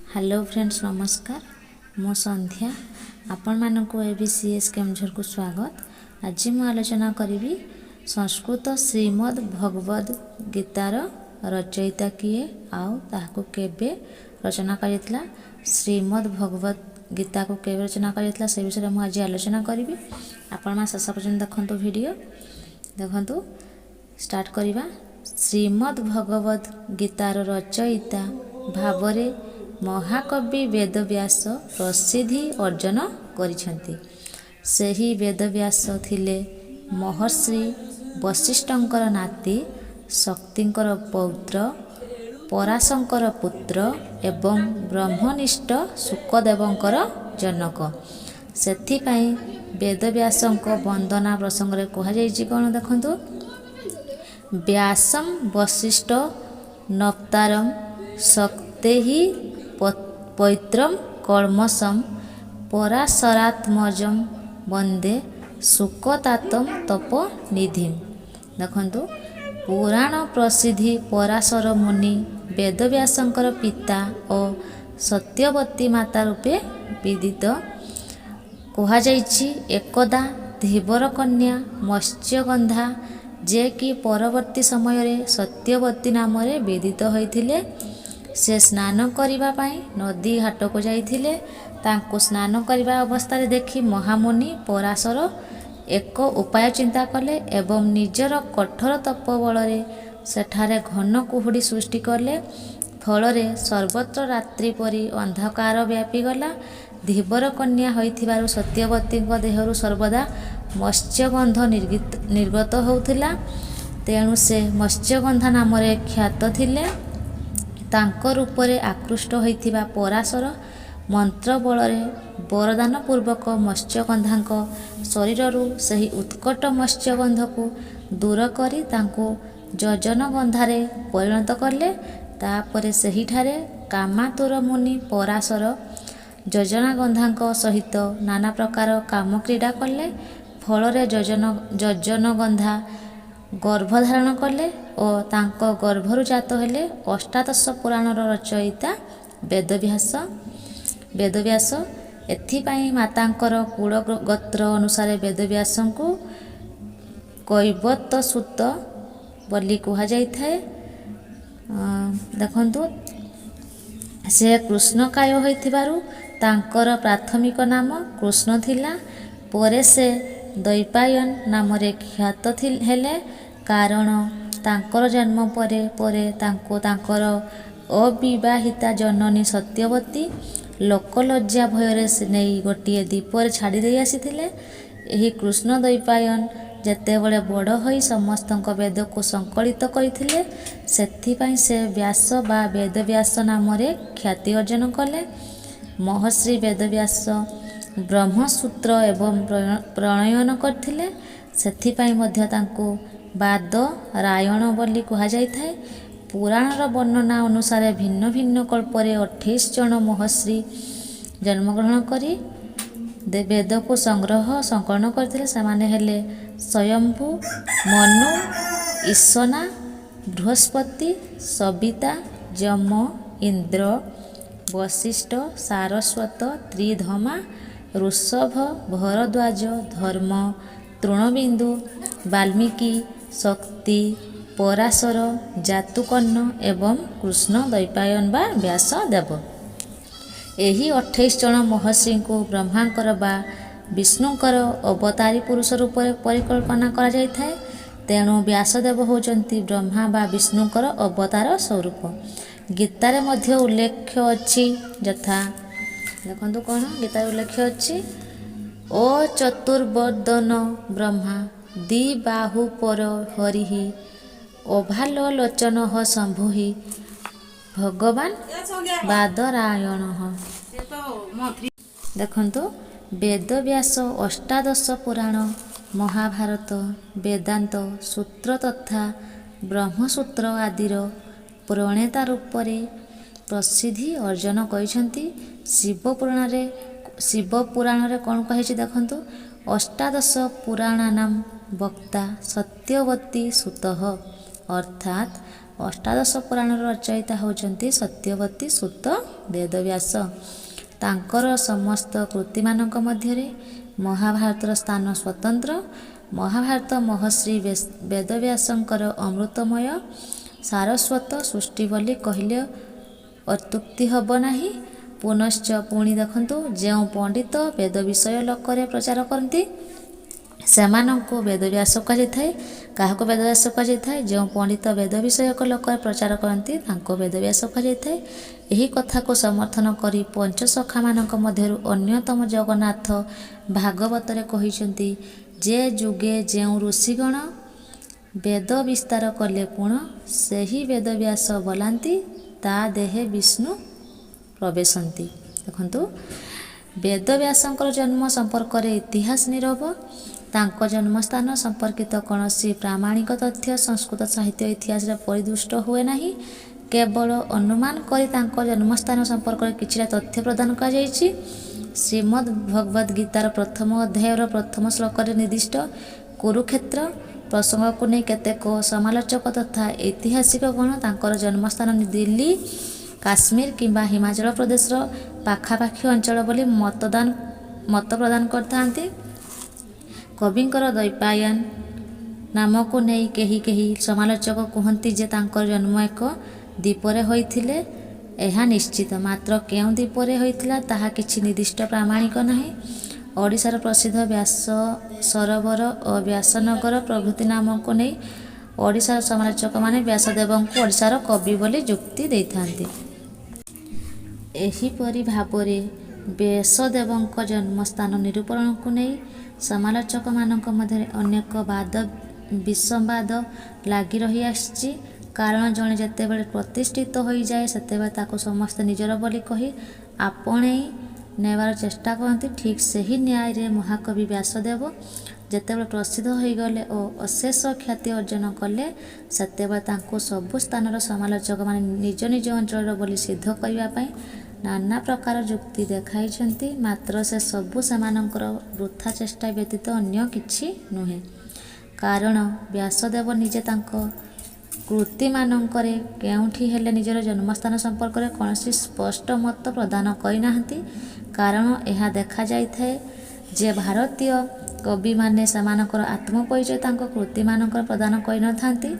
Hello friends नमस्कार मो संध्या आपण मानक एबीसीएस केमझर को स्वागत। आज मु आलोचना करी संस्कृत श्रीमद् भगवद गीतार रचयिता किए आउ ताहाको केबे रचना करितला श्रीमद् भगवद गीता को केबे रचना करितला से विषय मु आज आलोचना करी। आपण मा शेष पर्यंत देखंतु वीडियो देखंतु स्टार्ट करिबा। श्रीमद् भगवद गीतार रचयिता भावरे महाकवि वेदव्यास प्रसिद्धि अर्जन करिछन्ति। सेही वेदव्यास थिले महर्षि वशिष्ठंकर नाती, शक्तिंकर पौत्र, पराशंकर पुत्र एवं ब्रह्मनिष्ठ शुकदेवंकर जनक। सेथिपाई वेदव्यासंक वंदना प्रसंग रे कहा जायछि कोन देखंतु। व्यासं वशिष्ठ नप्तारं शक्तेहि पौत्रं कल्मषं पराशरात्मजं वंदे शुकतातं तपोनिधिं। देखंतु पुराण प्रसिद्धि पराशर मुनि वेदव्यासंकर पिता और सत्यवती माता रूपे विदित कहा जायछि। एकदा धीवर कन्या मत्स्यगंधा जे कि परवर्ती समय रे सत्यवती नाम रे विदित होइथिले, से स्नान करिबा पाई नदी घाट को जाइथिले। तांको स्नान करिबा अवस्था रे देखि महामुनि पराशर एक उपाय चिंता कले एवं निजर कठोर तप बल रे सेठारे घन कुहुड़ी सृष्टि कले। फल रे सर्वत्र रात्रि परी अंधकार व्यापी गला। धीवर कन्या होइथिबारु सत्यवती देहरु सर्वदा मत्स्यगंध निर्गत होउथिला। तेणु से मत्स्यगंधा नाम रे ख्यात थिले। तांको रूप रे आकृष्ट होइथिबा पराशर मंत्र बल रे वरदान पूर्वक मत्स्यगंधांक शरीररू सही उत्कट मत्स्यगंध को दूर करी तांको जजन गंधारे परिणत कले। तापरे सही ठारे कामातुर मुनि पराशर जजना गंधांक सहित नाना प्रकार काम क्रीड़ा कले। फल रे जजन गंधा गर्भधारण कले और तांको गर्भरु जात हेले अष्टादश पुराणर रचयिता वेदव्यास। एथिपाई मातांकर कुल गोत्र अनुसार वेदव्यासंकु कैवत सुत बोली कहा जाइथाए। देखंतु से कृष्णकाय होइथिबारु तांकर प्राथमिक नाम कृष्ण थिला। परे से द्वैपायन नाम रे ख्यात हेले, कारण तांकर जन्म परे परे तांको तांकर अविवाहिता जननी सत्यवती लोकलज्जा भୟରେ से नहीं गोटे दीपर छाड़ी दे आसीथिले। एही कृष्ण द्वैपायन जेतेबेले बड़ होई समस्तक वेद को संकलित करथिले, सेथिपाई से व्यास बा वेदव्यास नाम रे ख्याति अर्जन कले। महर्षि वेदव्यास ब्रह्मसूत्र एवं प्रणयन करथिले। सेथिपाई मध्य तांको बाद रायण बोली कहा जाइथाए। पुराणर वर्णना अनुसार भिन्न भिन्न कल्परे 28 जन महर्षि जन्मग्रहण करी वेद को संकलन करथिले। सेमाने हेले स्वयंभू, मनु, ईशना, बृहस्पति, सविता, जम, इंद्र, वशिष्ठ, सारस्वत, त्रिधमा, ऋषभ, भरद्वाज, धर्म, तृणबिंदु, वाल्मीकि, शक्ति, पराशर, जातुकर्ण एवं कृष्ण द्वैपायन बा व्यास देव। एही 28 जन महर्षि को ब्रह्मांकर बा विष्णुंकर अवतारी पुरुष रूप परिकल्पना करा जाइथाए। तेणु व्यासदेव होचंती ब्रह्मा बा विष्णुंकर अवतार स्वरूप। गीतारे मध्य उल्लेख अछि यथा देखंतु कोन गीतारे उल्लेख अछि। ओ चतुर्वदन ब्रह्मा द्विबाहु पर हरिहि ओभाल लोचन शंभुहि भगवान बादरायण। देखंतु वेदव्यास अष्टादश पुराण, महाभारत, वेदांत सूत्र तथा ब्रह्मसूत्र आदिर प्रणेता रूप रे प्रसिद्धि अर्जन करिसंती। शिव पुराण रे कोन कहिछि देखंतु। अष्टादश पुराणानां वक्ता सत्यवती सुतः, अर्थात अष्टादश पुराण रचयिता होचंती सत्यवती सुत ବେଦବ୍ୟାସ। ତାଙ୍କର ସମସ୍ତ କୃତିମାନଙ୍କ ମଧ୍ୟରେ ମହାଭାରତର ସ୍ଥାନ ସ୍ୱତନ୍ତ୍ର। ମହାଭାରତ ମହର୍ଷି ବେଦବ୍ୟାସଙ୍କର ଅମୃତମୟ ସାରସ୍ୱତ ସୃଷ୍ଟି ବୋଲି କହିଲେ ଅତ୍ୟୁକ୍ତି ହେବ ନାହିଁ। ପୁନଶ୍ଚ ପୁଣି ଦେଖନ୍ତୁ, ଯେଉଁ ପଣ୍ଡିତ ବେଦ ବିଷୟ ଲୋକରେ ପ୍ରଚାର କରନ୍ତି ସେମାନଙ୍କୁ ବେଦବ୍ୟାସ କୁହାଯାଇଥାଏ। କାହାକୁ ବେଦବ୍ୟାସ କୁହାଯାଇଥାଏ? ଯେଉଁ ପଣ୍ଡିତ ବେଦ ବିଷୟକ ଲୋକରେ ପ୍ରଚାର କରନ୍ତି ତାଙ୍କୁ ବେଦବ୍ୟାସ କୁହାଯାଇଥାଏ। ଏହି କଥାକୁ ସମର୍ଥନ କରି ପଞ୍ଚସଖାମାନଙ୍କ ମଧ୍ୟରୁ ଅନ୍ୟତମ ଜଗନ୍ନାଥ ଭାଗବତରେ କହିଛନ୍ତି, ଯେ ଯୁଗେ ଯେଉଁ ଋଷିଗଣ ବେଦ ବିସ୍ତାର କଲେ ପୁଣ, ସେହି ବେଦବ୍ୟାସ ବୋଲାନ୍ତି, ତା ଦେହେ ବିଷ୍ଣୁ ପ୍ରବେଶନ୍ତି। ଦେଖନ୍ତୁ, ବେଦବ୍ୟାସଙ୍କର ଜନ୍ମ ସମ୍ପର୍କରେ ଇତିହାସ ନିରବ। ତାଙ୍କ ଜନ୍ମସ୍ଥାନ ସମ୍ପର୍କିତ କୌଣସି ପ୍ରାମାଣିକ ତଥ୍ୟ ସଂସ୍କୃତ ସାହିତ୍ୟ ଇତିହାସରେ ପରିଦୃଷ୍ଟ ହୁଏ ନାହିଁ। କେବଳ ଅନୁମାନ କରି ତାଙ୍କ ଜନ୍ମସ୍ଥାନ ସମ୍ପର୍କରେ କିଛିଟା ତଥ୍ୟ ପ୍ରଦାନ କରାଯାଇଛି। ଶ୍ରୀମଦ୍ ଭଗବଦ୍ ଗୀତାର ପ୍ରଥମ ଅଧ୍ୟାୟର ପ୍ରଥମ ଶ୍ଲୋକରେ ନିର୍ଦ୍ଦିଷ୍ଟ କୁରୁକ୍ଷେତ୍ର ପ୍ରସଙ୍ଗକୁ ନେଇ କେତେକ ସମାଲୋଚକ ତଥା ଐତିହାସିକଗଣ ତାଙ୍କର ଜନ୍ମସ୍ଥାନ ଦିଲ୍ଲୀ, କାଶ୍ମୀର କିମ୍ବା ହିମାଚଳ ପ୍ରଦେଶର ପାଖାପାଖି ଅଞ୍ଚଳ ବୋଲି ମତ ପ୍ରଦାନ କରିଥାନ୍ତି। କବିଙ୍କର ଦ୍ୱୈପାୟନ ନାମକୁ ନେଇ କେହି କେହି ସମାଲୋଚକ କୁହନ୍ତି ଯେ ତାଙ୍କର ଜନ୍ମ ଏକ ଦ୍ୱୀପରେ ହୋଇଥିଲେ। ଏହା ନିଶ୍ଚିତ, ମାତ୍ର କେଉଁ ଦ୍ୱୀପରେ ହୋଇଥିଲା ତାହା କିଛି ନିର୍ଦ୍ଦିଷ୍ଟ ପ୍ରାମାଣିକ ନାହିଁ। ଓଡ଼ିଶାର ପ୍ରସିଦ୍ଧ ବ୍ୟାସ ସରୋବର ଓ ବ୍ୟାସନଗର ପ୍ରଭୃତି ନାମକୁ ନେଇ ଓଡ଼ିଶାର ସମାଲୋଚକମାନେ ବ୍ୟାସଦେବଙ୍କୁ ଓଡ଼ିଶାର କବି ବୋଲି ଯୁକ୍ତି ଦେଇଥାନ୍ତି। ଏହିପରି ଭାବରେ ବ୍ୟାସଦେବଙ୍କ ଜନ୍ମସ୍ଥାନ ନିରୂପଣକୁ ନେଇ ସମାଲୋଚକମାନଙ୍କ ମଧ୍ୟରେ ଅନେକ ବାଦ ବିସମ୍ବାଦ ଲାଗି ରହିଆସିଛି। କାରଣ ଜଣେ ଯେତେବେଳେ ପ୍ରତିଷ୍ଠିତ ହୋଇଯାଏ ସେତେବେଳେ ତାକୁ ସମସ୍ତେ ନିଜର ବୋଲି କହି ଆପଣେଇ ନେବାର ଚେଷ୍ଟା କରନ୍ତି। ଠିକ୍ ସେହି ନ୍ୟାୟରେ ମହାକବି ବ୍ୟାସଦେବ ଯେତେବେଳେ ପ୍ରସିଦ୍ଧ ହୋଇଗଲେ ଓ ଅଶେଷ ଖ୍ୟାତି ଅର୍ଜନ କଲେ ସେତେବେଳେ ତାଙ୍କୁ ସବୁ ସ୍ଥାନର ସମାଲୋଚକମାନେ ନିଜ ନିଜ ଅଞ୍ଚଳର ବୋଲି ସିଦ୍ଧ କରିବା ପାଇଁ ନାନା ପ୍ରକାର ଯୁକ୍ତି ଦେଖାଇଛନ୍ତି। ମାତ୍ର ସେ ସବୁ ସେମାନଙ୍କର ବୃଥା ଚେଷ୍ଟା ବ୍ୟତୀତ ଅନ୍ୟ କିଛି ନୁହେଁ। କାରଣ ବ୍ୟାସଦେବ ନିଜେ ତାଙ୍କ କୃତିମାନଙ୍କରେ କେଉଁଠି ହେଲେ ନିଜର ଜନ୍ମସ୍ଥାନ ସମ୍ପର୍କରେ କୌଣସି ସ୍ପଷ୍ଟ ମତ ପ୍ରଦାନ କରିନାହାନ୍ତି। କାରଣ ଏହା ଦେଖାଯାଇଥାଏ ଯେ ଭାରତୀୟ କବିମାନେ ସେମାନଙ୍କର ଆତ୍ମପରିଚୟ ତାଙ୍କ କୃତିମାନଙ୍କର ପ୍ରଦାନ କରିନଥାନ୍ତି।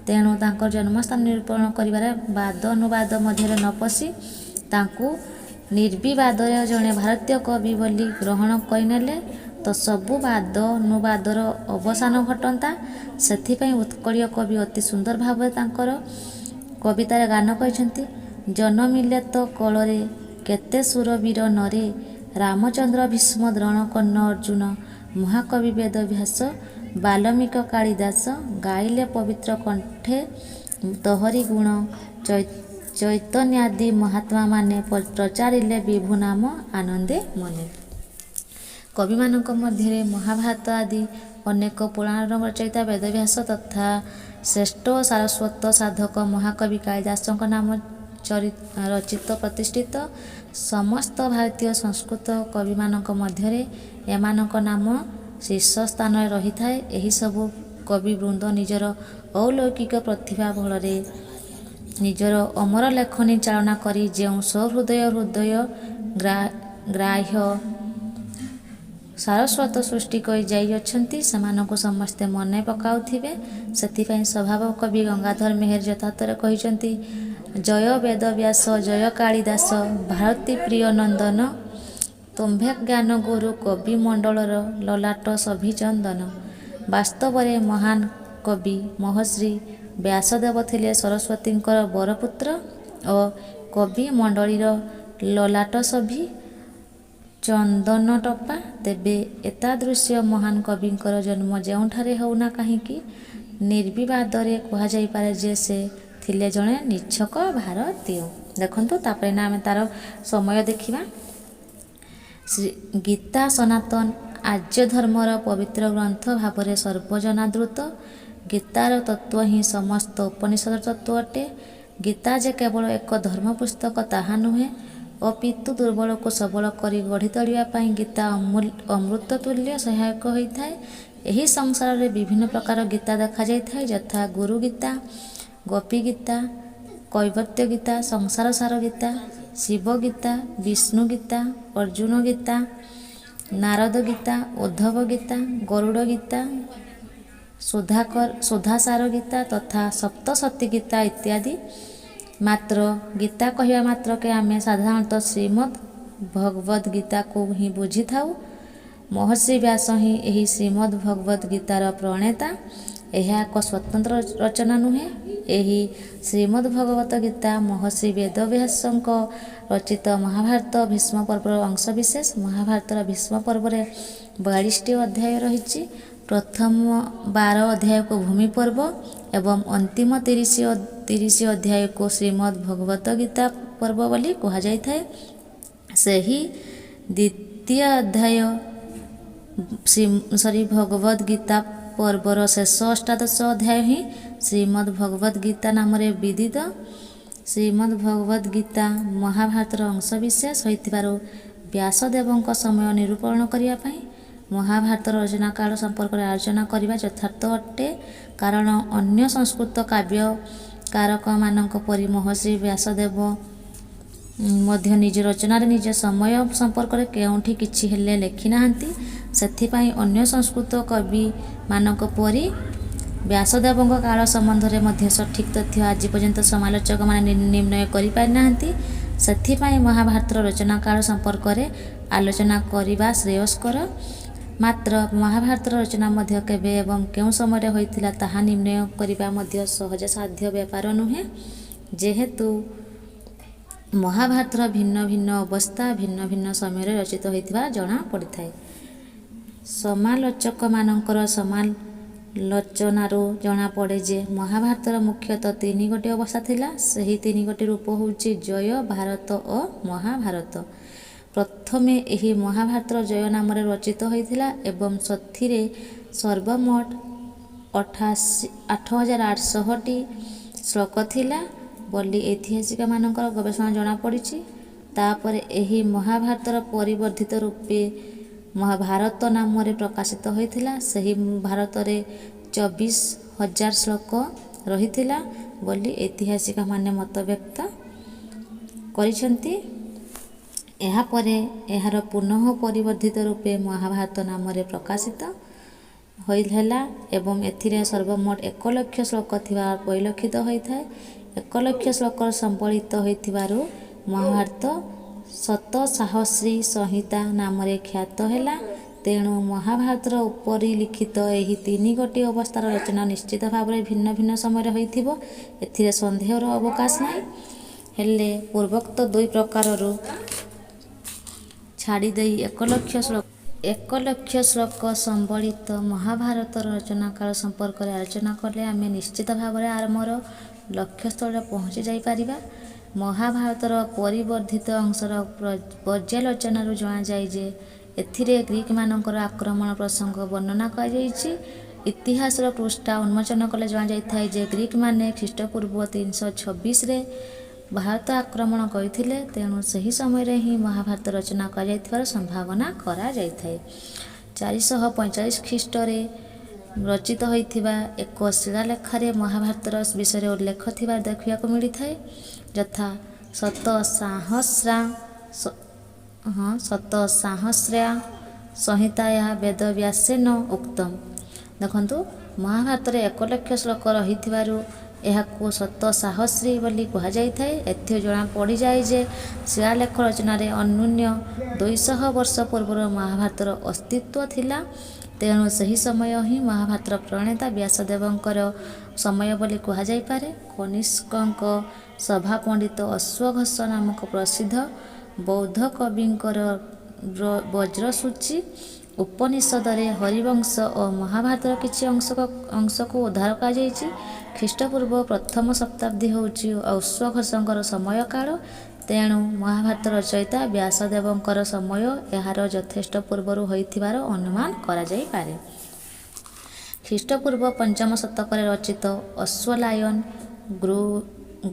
ତେଣୁ ତାଙ୍କ ଜନ୍ମସ୍ଥାନ ନିରୂପଣ କରିବାରେ ବାଦ ଅନୁବାଦ ମଧ୍ୟରେ ନ ପଶି ତାଙ୍କୁ ନିର୍ବିବାଦରେ ଜଣେ ଭାରତୀୟ କବି ବୋଲି ଗ୍ରହଣ କରିନେଲେ ତ ସବୁ ବାଦ ଅନୁବାଦର ଅବସାନ ଘଟନ୍ତା। ସେଥିପାଇଁ ଉତ୍କଳୀୟ କବି ଅତି ସୁନ୍ଦର ଭାବରେ ତାଙ୍କର କବିତାରେ ଗାନ କରିଛନ୍ତି। ଜନମିଲେ ତ କଳରେ କେତେ ଶୂରବୀର ନରେ, ରାମଚନ୍ଦ୍ର ଭୀଷ୍ମ ଦ୍ରୋଣ କର୍ଣ୍ଣ ଅର୍ଜୁନ, ମହାକବି ବେଦବ୍ୟାସ ବାଲ୍ମୀକ କାଳିଦାସ, ଗାଇଲେ ପବିତ୍ର କଣ୍ଠେ ତୋହରି ଗୁଣ, ଚୈତନ୍ୟାଦି ମହାତ୍ମାମାନେ ପ୍ରଚାରିଲେ ବିଭୁ ନାମ ଆନନ୍ଦେ ମନେ। କବିମାନଙ୍କ ମଧ୍ୟରେ ମହାଭାରତ ଆଦି ଅନେକ ପୁରାଣର ରଚୟିତା ବେଦବ୍ୟାସ ତଥା ଶ୍ରେଷ୍ଠ ସାରସ୍ୱତ ସାଧକ ମହାକବି କାଳିଦାସଙ୍କ ନାମ ରଚିତ ପ୍ରତିଷ୍ଠିତ। ସମସ୍ତ ଭାରତୀୟ ସଂସ୍କୃତ କବିମାନଙ୍କ ମଧ୍ୟରେ ଏମାନଙ୍କ ନାମ ଶୀର୍ଷ ସ୍ଥାନରେ ରହିଥାଏ। ଏହିସବୁ କବିବୃନ୍ଦ ନିଜର ଅଲୌକିକ ପ୍ରତିଭା ବଳରେ ନିଜର ଅମର ଲେଖନୀ ଚାଳନା କରି ଯେଉଁ ହୃଦୟ ଗ୍ରାହ୍ୟ ସାରସ୍ୱତ ସୃଷ୍ଟି କରି ଯାଇଅଛନ୍ତି ସେମାନଙ୍କୁ ସମସ୍ତେ ମନେ ପକାଉଥିବେ। ସେଥିପାଇଁ ସ୍ୱଭାବ କବି ଗଙ୍ଗାଧର ମେହେର ଯଥାର୍ଥରେ କହିଛନ୍ତି, ଜୟ ବେଦବ୍ୟାସ ଜୟ କାଳିଦାସ ଭାରତୀ ପ୍ରିୟ ନନ୍ଦନ, ତୁମ୍ଭେ ଜ୍ଞାନ ଗୁରୁ କବି ମଣ୍ଡଳର ଲଲାଟ ସଭିଚନ୍ଦନ। ବାସ୍ତବରେ ମହାନ କବି ମହର୍ଷି ବ୍ୟାସଦେବ ଥିଲେ ସରସ୍ୱତୀଙ୍କର ବରପୁତ୍ର ଓ କବି ମଣ୍ଡଳୀର ଲଲାଟ ସଭି ଚନ୍ଦନଟପା। ତେବେ ଏତାଦୃଶ୍ୟ ମହାନ କବିଙ୍କର ଜନ୍ମ ଯେଉଁଠାରେ ହେଉନା କାହିଁକି ନିର୍ବିବାଦରେ କୁହାଯାଇପାରେ ଯେ ସେ ଥିଲେ ଜଣେ ନିଚ୍ଛକ ଭାରତୀୟ। ଦେଖନ୍ତୁ, ତାପରେ ନା ଆମେ ତାର ସମୟ ଦେଖିବା। ଗୀତା ସନାତନ ଆର୍ଯ୍ୟ ଧର୍ମର ପବିତ୍ର ଗ୍ରନ୍ଥ ଭାବରେ ସର୍ବଜନାଦୃତ। ଗୀତାର ତତ୍ତ୍ୱ ହିଁ ସମସ୍ତ ଉପନିଷଦର ତତ୍ତ୍ୱ ଅଟେ। ଗୀତା ଯେ କେବଳ ଏକ ଧର୍ମ ପୁସ୍ତକ ତାହା ନୁହେଁ, ଅପିତୁ ଦୁର୍ବଳକୁ ସବଳ କରି ଗଢ଼ି ତୋଳିବା ପାଇଁ ଗୀତା ଅମୃତ ତୁଲ୍ୟ ସହାୟକ ହୋଇଥାଏ। ଏହି ସଂସାରରେ ବିଭିନ୍ନ ପ୍ରକାର ଗୀତା ଦେଖାଯାଇଥାଏ, ଯଥା ଗୁରୁ ଗୀତା, ଗୋପୀ ଗୀତା, କୈବର୍ତ୍ୟ ଗୀତା, ସଂସାର ସାର ଗୀତା, ଶିବ ଗୀତା, ବିଷ୍ଣୁ ଗୀତା, ଅର୍ଜୁନ ଗୀତା, ନାରଦ ଗୀତା, ଉଦ୍ଧବ ଗୀତା, ଗରୁଡ଼ ଗୀତା, ସୁଧାସାର ଗୀତା ତଥା ସପ୍ତଶତୀ ଗୀତା ଇତ୍ୟାଦି। ମାତ୍ର ଗୀତା କହିବା ମାତ୍ରକେ ଆମେ ସାଧାରଣତଃ ଶ୍ରୀମଦ୍ ଭଗବଦ ଗୀତାକୁ ହିଁ ବୁଝିଥାଉ। ମହର୍ଷି ବ୍ୟାସ ହିଁ ଏହି ଶ୍ରୀମଦ୍ ଭଗବଦ ଗୀତାର ପ୍ରଣେତା। ଏହା ଏକ ସ୍ୱତନ୍ତ୍ର ରଚନା ନୁହେଁ। ଏହି ଶ୍ରୀମଦ୍ ଭଗବତ ଗୀତା ମହର୍ଷି ବେଦବ୍ୟାସଙ୍କ ରଚିତ ମହାଭାରତ ଭୀଷ୍ମ ପର୍ବର ଅଂଶବିଶେଷ। ମହାଭାରତର ଭୀଷ୍ମ ପର୍ବରେ 42ଟି ଅଧ୍ୟାୟ ରହିଛି। ପ୍ରଥମ 12 ଅଧ୍ୟାୟକୁ ଭୂମି ପର୍ବ ଏବଂ ଅନ୍ତିମ 30 ଅଧ୍ୟାୟକୁ ଶ୍ରୀମଦ୍ ଭଗବତ ଗୀତା ପର୍ବ ବୋଲି କୁହାଯାଇଥାଏ। ସେହି ଦ୍ୱିତୀୟ ଅଧ୍ୟାୟ ଭଗବଦ ଗୀତା ପର୍ବର ଶେଷ ଅଷ୍ଟାଦଶ ଅଧ୍ୟାୟ ହିଁ ଶ୍ରୀମଦ୍ ଭଗବତ ଗୀତା ନାମରେ ବିଦିତ। ଶ୍ରୀମଦ୍ ଭଗବତ ଗୀତା ମହାଭାରତର ଅଂଶବିଶେଷ ହୋଇଥିବାରୁ ବ୍ୟାସଦେବଙ୍କ ସମୟ ନିରୂପଣ କରିବା ପାଇଁ ମହାଭାରତର ରଚନା କାଳ ସମ୍ପର୍କରେ ଆଲୋଚନା କରିବା ଯଥାର୍ଥ ଅଟେ। କାରଣ ଅନ୍ୟ ସଂସ୍କୃତ କାବ୍ୟକାରକମାନଙ୍କ ପରି ମହର୍ଷି ବ୍ୟାସଦେବ ମଧ୍ୟ ନିଜ ରଚନାରେ ନିଜ ସମୟ ସମ୍ପର୍କରେ କେଉଁଠି କିଛି ହେଲେ ଲେଖିନାହାନ୍ତି। ସେଥିପାଇଁ ଅନ୍ୟ ସଂସ୍କୃତ କବିମାନଙ୍କ ପରି ବ୍ୟାସଦେବଙ୍କ କାଳ ସମ୍ବନ୍ଧରେ ମଧ୍ୟ ସଠିକ୍ ତଥ୍ୟ ଆଜି ପର୍ଯ୍ୟନ୍ତ ସମାଲୋଚକମାନେ ନିର୍ଣ୍ଣୟ କରିପାରିନାହାନ୍ତି। ସେଥିପାଇଁ ମହାଭାରତର ରଚନା କାଳ ସମ୍ପର୍କରେ ଆଲୋଚନା କରିବା ଶ୍ରେୟସ୍କର। ମାତ୍ର ମହାଭାରତର ରଚନା ମଧ୍ୟ କେବେ ଏବଂ କେଉଁ ସମୟରେ ହୋଇଥିଲା ତାହା ନିର୍ଣ୍ଣୟ କରିବା ମଧ୍ୟ ସହଜସାଧ୍ୟ ବ୍ୟାପାର ନୁହେଁ। ଯେହେତୁ ମହାଭାରତର ଭିନ୍ନ ଭିନ୍ନ ଅବସ୍ଥା ଭିନ୍ନ ଭିନ୍ନ ସମୟରେ ରଚିତ ହୋଇଥିବା ଜଣାପଡ଼ିଥାଏ। ସମାଲୋଚକମାନଙ୍କର ସମାଲୋଚନାରୁ ଜଣାପଡ଼େ ଯେ ମହାଭାରତର ମୁଖ୍ୟତଃ 3 ଗୋଟି ଅବସ୍ଥା ଥିଲା। ସେହି 3 ଗୋଟି ରୂପ ହେଉଛି ଜୟ, ଭାରତ ଓ ମହାଭାରତ। ପ୍ରଥମେ ଏହି ମହାଭାରତର ଜୟ ନାମରେ ରଚିତ ହୋଇଥିଲା ଏବଂ ସେଥିରେ ସର୍ବମୋଟ 8800ଟି ଶ୍ଲୋକ ଥିଲା ବୋଲି ଐତିହାସିକମାନଙ୍କର ଗବେଷଣା ଜଣାପଡ଼ିଛି। ତାପରେ ଏହି ମହାଭାରତର ପରିବର୍ଦ୍ଧିତ ରୂପେ ମହାଭାରତ ନାମରେ ପ୍ରକାଶିତ ହୋଇଥିଲା। ସେହି ଭାରତରେ 24,000 ଶ୍ଲୋକ ରହିଥିଲା ବୋଲି ଐତିହାସିକମାନେ ମତବ୍ୟକ୍ତ କରିଛନ୍ତି। ଏହାପରେ ଏହାର ପୁନଃ ପରିବର୍ଦ୍ଧିତ ରୂପେ ମହାଭାରତ ନାମରେ ପ୍ରକାଶିତ ହେଲା ଏବଂ ଏଥିରେ ସର୍ବମୋଟ 1 ଲକ୍ଷ ଶ୍ଲୋକ ଥିବା ପରିଲକ୍ଷିତ ହୋଇଥାଏ। 1 ଲକ୍ଷ ଶ୍ଲୋକ ସମ୍ବଳିତ ହୋଇଥିବାରୁ ମହାଭାରତ ଶତସାହସ୍ରୀ ସଂହିତା ନାମରେ ଖ୍ୟାତ ହେଲା। ତେଣୁ ମହାଭାରତର ଉପରିଲିଖିତ ଏହି 3 ଗୋଟି ଅବସ୍ଥାର ରଚନା ନିଶ୍ଚିତ ଭାବରେ ଭିନ୍ନ ଭିନ୍ନ ସମୟରେ ହୋଇଥିବ, ଏଥିରେ ସନ୍ଦେହର ଅବକାଶ ନାହିଁ। ହେଲେ ପୂର୍ବୋକ୍ତ 2 ପ୍ରକାରରୁ ଛାଡ଼ିଦେଇ 1 ଲକ୍ଷ ଶ୍ଲୋକ ସମ୍ବଳିତ ମହାଭାରତର ରଚନାକାଳ ସମ୍ପର୍କରେ ଆଲୋଚନା କଲେ ଆମେ ନିଶ୍ଚିତ ଭାବରେ ଆମର ଲକ୍ଷ୍ୟସ୍ଥଳରେ ପହଞ୍ଚି ଯାଇପାରିବା। ମହାଭାରତର ପରିବର୍ଦ୍ଧିତ ଅଂଶର ପର୍ଯ୍ୟାଲୋଚନାରୁ ଜଣାଯାଏ ଯେ ଏଥିରେ ଗ୍ରୀକମାନଙ୍କର ଆକ୍ରମଣ ପ୍ରସଙ୍ଗ ବର୍ଣ୍ଣନା କରାଯାଇଛି। ଇତିହାସର ପୃଷ୍ଠା ଉନ୍ମୋଚନ କଲେ ଜଣାଯାଇଥାଏ ଯେ ଗ୍ରୀକମାନେ ଖ୍ରୀଷ୍ଟପୂର୍ବ 326ରେ ଭାରତ ଆକ୍ରମଣ କରିଥିଲେ। ତେଣୁ ସେହି ସମୟରେ ହିଁ ମହାଭାରତ ରଚନା କରାଯାଇଥିବାର ସମ୍ଭାବନା କରାଯାଇଥାଏ। 445 ଖ୍ରୀଷ୍ଟରେ ରଚିତ ହୋଇଥିବା ଏକ ଶିଳାଲେଖରେ ମହାଭାରତର ବିଷୟରେ ଉଲ୍ଲେଖ ଥିବା ଦେଖିବାକୁ ମିଳିଥାଏ। ଯଥା ଶତସାହସ୍ର୍ୟା ସଂହିତାୟା ବେଦବ୍ୟାସେନ ଉକ୍ତମ୍। ଦେଖନ୍ତୁ, ମହାଭାରତରେ 1 ଲକ୍ଷ ଶ୍ଲୋକ ରହିଥିବାରୁ ଏହାକୁ ଶତସାହସ୍ରୀ ବୋଲି କୁହାଯାଇଥାଏ। ଏଥିରୁ ଜଣାପଡ଼ିଯାଏ ଯେ ଶିଳାଲେଖ ରଚନାରେ ଅନ୍ୟୁନ 200 ବର୍ଷ ପୂର୍ବରୁ ମହାଭାରତର ଅସ୍ତିତ୍ୱ ଥିଲା। ତେଣୁ ସେହି ସମୟ ହିଁ ମହାଭାରତର ପ୍ରଣେତା ବ୍ୟାସଦେବଙ୍କର ସମୟ ବୋଲି କୁହାଯାଇପାରେ। କନିଷ୍କଙ୍କ ସଭାପଣ୍ଡିତ ଅଶ୍ୱଘୋଷ ନାମକ ପ୍ରସିଦ୍ଧ ବୌଦ୍ଧ କବିଙ୍କର ବଜ୍ରସୂଚୀ ଉପନିଷଦରେ ହରିବଂଶ ଓ ମହାଭାରତର କିଛି ଅଂଶକୁ ଉଦ୍ଧାର କରାଯାଇଛି। ଖ୍ରୀଷ୍ଟପୂର୍ବ ପ୍ରଥମ ଶତାବ୍ଦୀ ହେଉଛି ଅଶ୍ୱଘୋଷଙ୍କର ସମୟକାଳ। ତେଣୁ ମହାଭାରତ ରଚୟିତା ବ୍ୟାସଦେବଙ୍କର ସମୟ ଏହାର ଯଥେଷ୍ଟ ପୂର୍ବରୁ ହୋଇଥିବାର ଅନୁମାନ କରାଯାଇପାରେ। ଖ୍ରୀଷ୍ଟପୂର୍ବ 5ମ ଶତକରେ ରଚିତ ଅଶ୍ୱଲାୟନ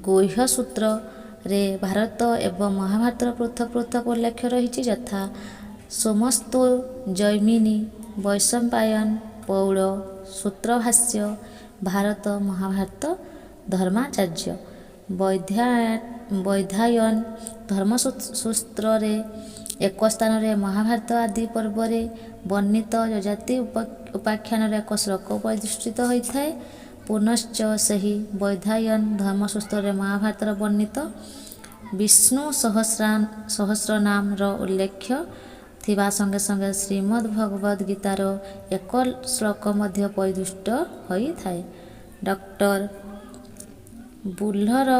ଗୁହ୍ୟସୂତ୍ରରେ ଭାରତ ଏବଂ ମହାଭାରତର ପୃଥକ ପୃଥକ ଉଲ୍ଲେଖ ରହିଛି। ଯଥା ସୋମସ୍ତୁ, ଜୈମିନୀ, ବୈଶମ୍ପାୟନ, ପୌଳ, ସୂତ୍ରଭାଷ୍ୟ, ଭାରତ, ମହାଭାରତ, ଧର୍ମାଚାର୍ଯ୍ୟ, ବୈଦ୍ୟାୟନ ବୈଧାୟନ ଧର୍ମସୂତ୍ରରେ ଏକ ସ୍ଥାନରେ ମହାଭାରତ ଆଦି ପର୍ବରେ ବର୍ଣ୍ଣିତ ଯଜାତି ଉପାଖ୍ୟାନର ଏକ ଶ୍ଲୋକ ପରିଦୃଷ୍ଟିତ ହୋଇଥାଏ। ପୁନଶ୍ଚ ସେହି ବୈଧାୟନ ଧର୍ମସୂତ୍ରରେ ମହାଭାରତର ବର୍ଣ୍ଣିତ ବିଷ୍ଣୁ ସହସ୍ରନାମର ଉଲ୍ଲେଖ୍ୟ ଥିବା ସଙ୍ଗେ ସଙ୍ଗେ ଶ୍ରୀମଦ୍ ଭଗବଦ ଗୀତାର ଏକ ଶ୍ଲୋକ ମଧ୍ୟ ପରିଦୃଷ୍ଟ ହୋଇଥାଏ। ଡକ୍ଟର ବୁହ୍ଲର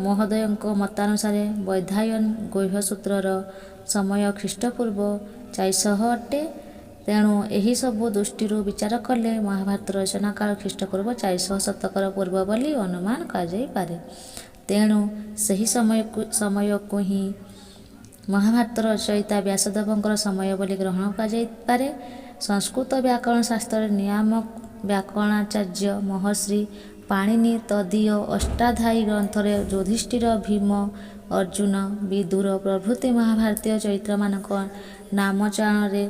ମହୋଦୟଙ୍କ ମତାନୁସାରେ ବୈଧାୟନ ଗୃହ୍ୟସୂତ୍ରର ସମୟ ଖ୍ରୀଷ୍ଟପୂର୍ବ 400 ଅଟେ। ତେଣୁ ଏହିସବୁ ଦୃଷ୍ଟିରୁ ବିଚାର କଲେ ମହାଭାରତ ରଚନା କାଳ ଖ୍ରୀଷ୍ଟପୂର୍ବ 400 ଶତକର ପୂର୍ବ ବୋଲି ଅନୁମାନ କରାଯାଇପାରେ। ତେଣୁ ସେହି ସମୟକୁ ହିଁ ମହାଭାରତର ରଚୟିତା ବ୍ୟାସଦେବଙ୍କର ସମୟ ବୋଲି ଗ୍ରହଣ କରାଯାଇପାରେ। ସଂସ୍କୃତ ବ୍ୟାକରଣ ଶାସ୍ତ୍ରରେ ନିୟାମକ ବ୍ୟାକରଣାଚାର୍ଯ୍ୟ ମହର୍ଷି ପାଣିନି ତଦୀୟ ଅଷ୍ଟାଧ୍ୟାୟୀ ଗ୍ରନ୍ଥରେ ଯୁଧିଷ୍ଠିର, ଭୀମ, ଅର୍ଜୁନ, ବିଦୁର ପ୍ରଭୃତି ମହାଭାରତୀୟ ଚରିତ୍ରମାନଙ୍କ ନାମଚାରଣରେ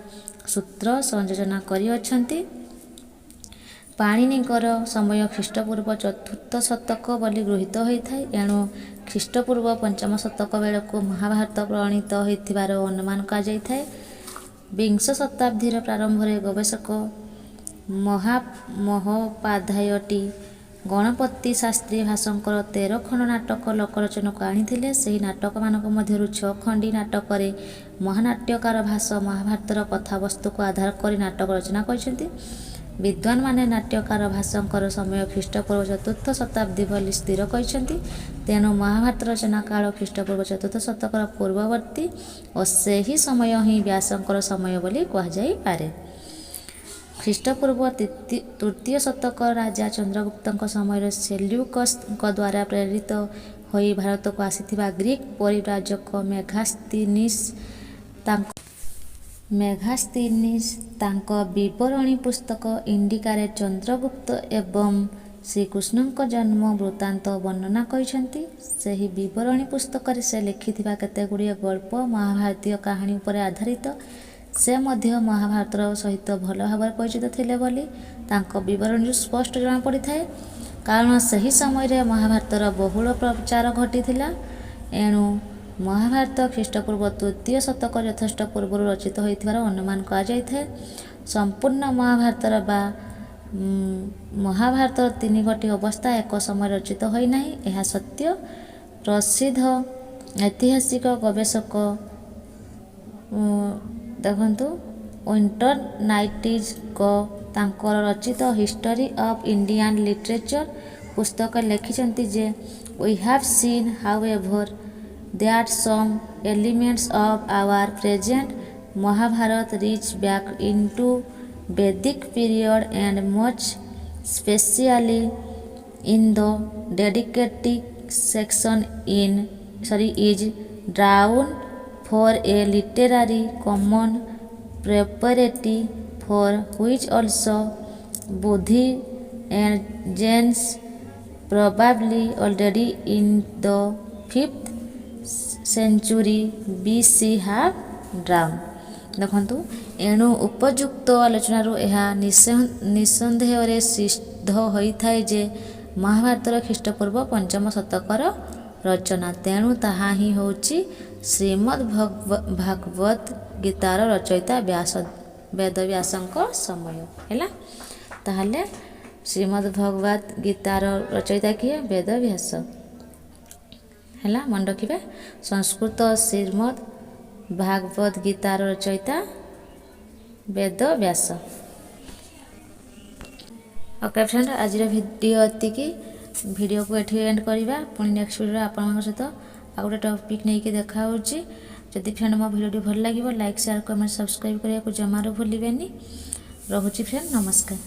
ସୂତ୍ର ସଂଯୋଜନା କରିଅଛନ୍ତି। ପାଣିନିଙ୍କର ସମୟ ଖ୍ରୀଷ୍ଟପୂର୍ବ 4ର୍ଥ ଶତକ ବୋଲି ଗୃହୀତ ହୋଇଥାଏ। ଏଣୁ ଖ୍ରୀଷ୍ଟପୂର୍ବ 5ମ ଶତକ ବେଳକୁ ମହାଭାରତ ପ୍ରଣୀତ ହୋଇଥିବାର ଅନୁମାନ କରାଯାଇଥାଏ। ବିଂଶ ଶତାବ୍ଦୀର ପ୍ରାରମ୍ଭରେ ଗବେଷକ ମହୋପାଧ୍ୟାୟଟି ଗଣପତି ଶାସ୍ତ୍ରୀ ଭାସଙ୍କର 13 ଖଣ୍ଡ ନାଟକ ଲୋକଲୋଚନକୁ ଆଣିଥିଲେ। ସେହି ନାଟକମାନଙ୍କ ମଧ୍ୟରୁ 6 ଖଣ୍ଡି ନାଟକରେ ମହାନାଟ୍ୟକାର ଭାସ ମହାଭାରତର କଥାବସ୍ତୁକୁ ଆଧାର କରି ନାଟକ ରଚନା କରିଛନ୍ତି। ବିଦ୍ୱାନମାନେ ନାଟ୍ୟକାର ଭାସଙ୍କର ସମୟ ଖ୍ରୀଷ୍ଟପୂର୍ବ 4ର୍ଥ ଶତାବ୍ଦୀ ବୋଲି ସ୍ଥିର କରିଛନ୍ତି। ତେଣୁ ମହାଭାରତ ରଚନା କାଳ ଖ୍ରୀଷ୍ଟପୂର୍ବ 4ର୍ଥ ଶତକର ପୂର୍ବବର୍ତ୍ତୀ ଓ ସେହି ସମୟ ହିଁ ବ୍ୟାସଙ୍କର ସମୟ ବୋଲି କୁହାଯାଇପାରେ। ଖ୍ରୀଷ୍ଟପୂର୍ବ 3ୟ ଶତକ ରାଜା ଚନ୍ଦ୍ରଗୁପ୍ତଙ୍କ ସମୟରେ ସେଲ୍ୟୁକସଙ୍କ ଦ୍ୱାରା ପ୍ରେରିତ ହୋଇ ଭାରତକୁ ଆସିଥିବା ଗ୍ରୀକ୍ ପରିବ୍ରାଜକ ମେଘାସ୍ତିନିସ୍ ତାଙ୍କ ବିବରଣୀ ପୁସ୍ତକ ଇଣ୍ଡିକାରେ ଚନ୍ଦ୍ରଗୁପ୍ତ ଏବଂ ଶ୍ରୀକୃଷ୍ଣଙ୍କ ଜନ୍ମ ବୃତ୍ତାନ୍ତ ବର୍ଣ୍ଣନା କରିଛନ୍ତି। ସେହି ବିବରଣୀ ପୁସ୍ତକରେ ସେ ଲେଖିଥିବା କେତେଗୁଡ଼ିଏ ଗଳ୍ପ ମହାଭାରତୀୟ କାହାଣୀ ଉପରେ ଆଧାରିତ। ସେ ମଧ୍ୟ ମହାଭାରତର ସହିତ ଭଲ ଭାବରେ ପରିଚିତ ଥିଲେ ବୋଲି ତାଙ୍କ ବିବରଣୀରୁ ସ୍ପଷ୍ଟ ଜଣାପଡ଼ିଥାଏ। କାରଣ ସେହି ସମୟରେ ମହାଭାରତର ବହୁଳ ପ୍ରଚାର ଘଟିଥିଲା। ଏଣୁ ମହାଭାରତ ଖ୍ରୀଷ୍ଟପୂର୍ବ 3ୟ ଶତକ ଯଥେଷ୍ଟ ପୂର୍ବରୁ ରଚିତ ହୋଇଥିବାର ଅନୁମାନ କରାଯାଇଥାଏ। ସମ୍ପୂର୍ଣ୍ଣ ମହାଭାରତର 3ଗୋଟି ଅବସ୍ଥା ଏକ ସମୟରେ ରଚିତ ହୋଇନାହିଁ, ଏହା ସତ୍ୟ। ପ୍ରସିଦ୍ଧ ଐତିହାସିକ ଗବେଷକ ଦେଖନ୍ତୁ ୱିଣ୍ଟରନାଇଟିଙ୍କ ତାଙ୍କର ରଚିତ ହିଷ୍ଟରୀ ଅଫ୍ ଇଣ୍ଡିଆନ୍ ଲିଟରେଚର ପୁସ୍ତକରେ ଲେଖିଛନ୍ତି ଯେ we have seen however that some elements of our present Mahabharata reach back into Vedic period and much specially in the dedicated section is drawn for a literary common propriety for which also Buddhi and Jains probably already in the 5th century BC have drawn। ଦେଖନ୍ତୁ ଏଣୁ ଉପଯୁକ୍ତ ଆଲୋଚନାରୁ ଏହା ନିଃସନ୍ଦେହରେ ସିଦ୍ଧ ହୋଇଥାଏ ଯେ ମହାଭାରତର ଖ୍ରୀଷ୍ଟପୂର୍ବ 5ମ ଶତକର ରଚନା। ତେଣୁ ତାହା ହିଁ ହେଉଛି ଶ୍ରୀମଦ୍ ଭାଗବତ ଗୀତାର ରଚୟିତା ବେଦବ୍ୟାସଙ୍କ ସମୟ ହେଲା। ତାହେଲେ ଶ୍ରୀମଦ୍ ଭଗବତ ଗୀତାର ରଚୟିତା କିଏ? ବେଦବ୍ୟାସ ହେଲା। ମନେ ରଖିବେ, ସଂସ୍କୃତ ଶ୍ରୀମଦ୍ ଭାଗବତ ଗୀତାର ରଚୟିତା ବେଦବ୍ୟାସ। ଓକେ ଫ୍ରେଣ୍ଡ, ଆଜିର ଭିଡ଼ିଓ ଏତିକି। ଭିଡ଼ିଓକୁ ଏଠି ଏଣ୍ଡ କରିବା। ପୁଣି ନେକ୍ସଟ ଭିଡ଼ିଓରେ ଆପଣଙ୍କ ସହିତ ଆଉ ଗୋଟେ ଟପିକ୍ ନେଇକି ଦେଖା ହେଉଛି। ଯଦି ଫ୍ରେଣ୍ଡ ମୋ ଭିଡ଼ିଓଟି ଭଲ ଲାଗିବ ଲାଇକ୍, ସେୟାର, କମେଣ୍ଟ, ସବସ୍କ୍ରାଇବ୍ କରିବାକୁ ଜମାରୁ ଭୁଲିବେନି। ରହୁଛି ଫ୍ରେଣ୍ଡ, ନମସ୍କାର।